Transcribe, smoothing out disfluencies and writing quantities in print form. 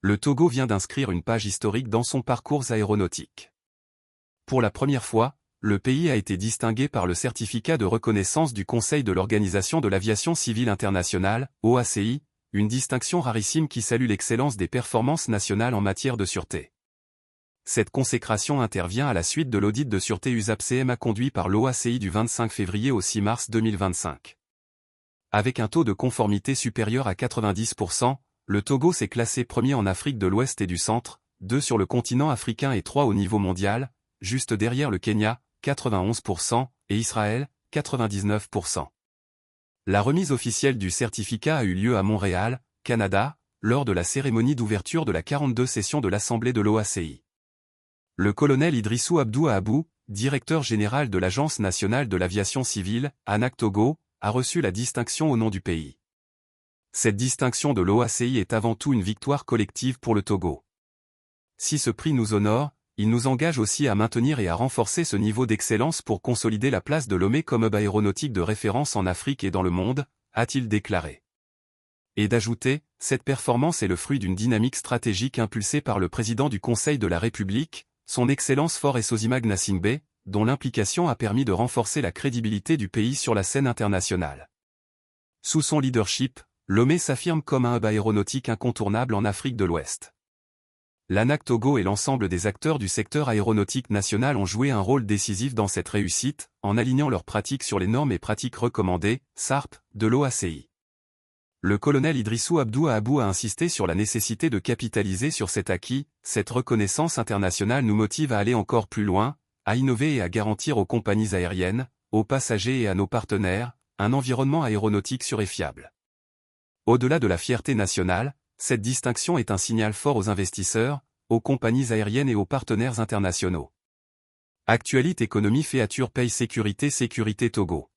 Le Togo vient d'inscrire une page historique dans son parcours aéronautique. Pour la première fois, le pays a été distingué par le certificat de reconnaissance du Conseil de l'Organisation de l'Aviation Civile Internationale, OACI, une distinction rarissime qui salue l'excellence des performances nationales en matière de sûreté. Cette consécration intervient à la suite de l'audit de sûreté USAP-CMA conduit par l'OACI du 25 février au 6 mars 2025. Avec un taux de conformité supérieur à 90%, le Togo s'est classé premier en Afrique de l'Ouest et du Centre, 2 sur le continent africain et 3 au niveau mondial, juste derrière le Kenya, 91%, et Israël, 99%. La remise officielle du certificat a eu lieu à Montréal, Canada, lors de la cérémonie d'ouverture de la 42e session de l'Assemblée de l'OACI. Le colonel Idrissou Abdou Aabou, directeur général de l'Agence nationale de l'aviation civile, ANAC Togo, a reçu la distinction au nom du pays. Cette distinction de l'OACI est avant tout une victoire collective pour le Togo. Si ce prix nous honore, il nous engage aussi à maintenir et à renforcer ce niveau d'excellence pour consolider la place de Lomé comme hub aéronautique de référence en Afrique et dans le monde, a-t-il déclaré. Et d'ajouter, cette performance est le fruit d'une dynamique stratégique impulsée par le président du Conseil de la République, son Excellence Faure Esozima Gnassingbé, dont l'implication a permis de renforcer la crédibilité du pays sur la scène internationale. Sous son leadership, Lomé s'affirme comme un hub aéronautique incontournable en Afrique de l'Ouest. L'ANAC Togo et l'ensemble des acteurs du secteur aéronautique national ont joué un rôle décisif dans cette réussite, en alignant leurs pratiques sur les normes et pratiques recommandées, SARP, de l'OACI. Le colonel Idrissou Abdou Aabou a insisté sur la nécessité de capitaliser sur cet acquis. Cette reconnaissance internationale nous motive à aller encore plus loin, à innover et à garantir aux compagnies aériennes, aux passagers et à nos partenaires, un environnement aéronautique sûr et fiable. Au-delà de la fierté nationale, cette distinction est un signal fort aux investisseurs, aux compagnies aériennes et aux partenaires internationaux. Actualité économie Feature Paye Sécurité Togo.